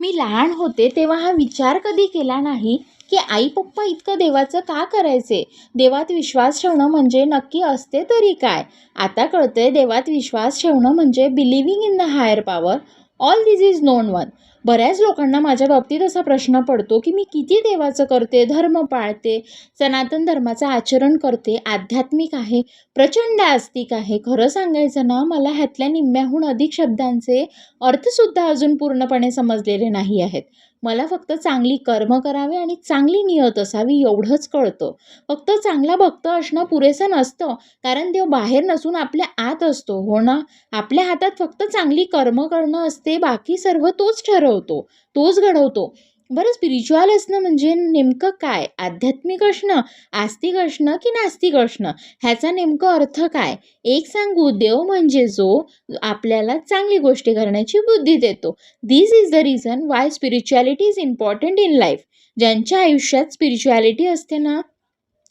मी लहान होते तेव्हा हा विचार कधी केला नाही की आई पप्पा इतकं देवाचं का करायचे. देवात विश्वास ठेवणं म्हणजे नक्की असते तरी काय. आता कळतंय देवात विश्वास ठेवणं म्हणजे believing in the higher power. All this is known one. बऱ्याच लोकांना माझ्या बाबतीत असा प्रश्न पडतो की मी किती देवाचं करते, धर्म पाळते, सनातन धर्माचं आचरण करते, आध्यात्मिक आहे, प्रचंड आस्तिक आहे. खरं सांगायचं ना, मला ह्यातल्या निम्म्याहून अधिक शब्दांचे अर्थसुद्धा अजून पूर्णपणे समजलेले नाही आहेत. मला फक्त चांगली कर्म करावे आणि चांगली नियत असावी एवढंच कळतं. फक्त चांगला भक्त असणं पुरेसं नसतं, कारण देव बाहेर नसून आपल्या आत असतो, हो ना? आपल्या हातात फक्त चांगली कर्म करणं असते, बाकी सर्व तोच ठरवतो, तोच घडवतो. बरं, स्पिरिच्युअल असणं म्हणजे नेमकं काय? आध्यात्मिक असणं, आस्तिक असणं की नास्तिक असणं? ह्याचा नेमका अर्थ काय? एक सांगू, देव म्हणजे जो आपल्याला चांगली गोष्टी करण्याची बुद्धी देतो. This is the reason why spirituality is important in life. ज्यांच्या आयुष्यात स्पिरिच्युअलिटी असते ना,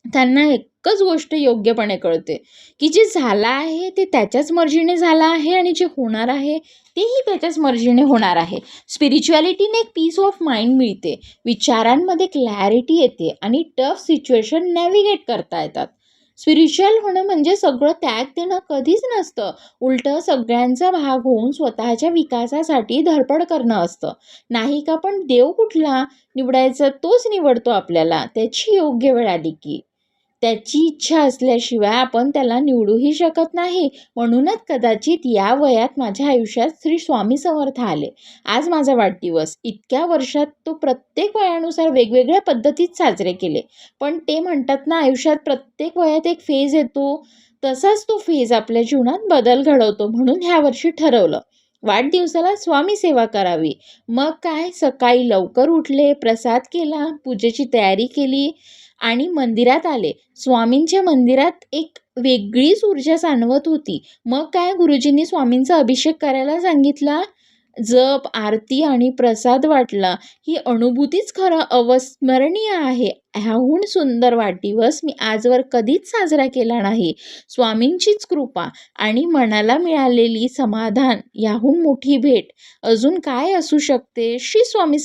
त्यांना एकच गोष्ट योग्यपणे कळते की जे झालं आहे ते त्याच्याच मर्जीने झालं आहे आणि जे होणार आहे तेही त्याच्याच मर्जीने होणार आहे. स्पिरिच्युअलिटीने एक पीस ऑफ माइंड मिळते, विचारांमध्ये क्लॅरिटी येते आणि टफ सिच्युएशन नॅव्हिगेट करता येतात. स्पिरिच्युअल होणं म्हणजे सगळं त्याग देणं कधीच नसतं. उलटं सगळ्यांचा भाग होऊन स्वतःच्या विकासासाठी धडपड करणं असतं. नाही का? पण देव कुठला निवडायचा? तोच निवडतो आपल्याला, त्याची योग्य वेळ आली की. त्याची इच्छा असल्याशिवाय आपण त्याला निवडूही शकत नाही. म्हणूनच कदाचित या वयात माझ्या आयुष्यात श्री स्वामी समर्थ आले. आज माझा वाढदिवस. इतक्या वर्षात तो प्रत्येक वयानुसार वेगवेगळ्या पद्धतीत साजरे केले. पण ते म्हणतात ना, आयुष्यात प्रत्येक वयात एक फेज येतो, तसाच तो फेज आपल्या जीवनात बदल घडवतो. म्हणून ह्या वर्षी ठरवलं, वाढदिवसाला स्वामी सेवा करावी. मग काय, सकाळी लवकर उठले, प्रसाद केला, पूजेची तयारी केली आणि मंदिरात आले. स्वामींच्या मंदिरात एक वेगळीच ऊर्जा जाणवत होती. मग काय, गुरुजींनी स्वामींचा अभिषेक करायला सांगितला. जप, आरती आणि प्रसाद वाटला. ही अनुभूतीच खरं अविस्मरणीय आहे. ह्याहून सुंदर वाढदिवस मी आजवर कधीच साजरा केला नाही. स्वामींचीच कृपा आणि मनाला मिळालेली समाधान, याहून मोठी भेट अजून काय असू शकते. श्री स्वामी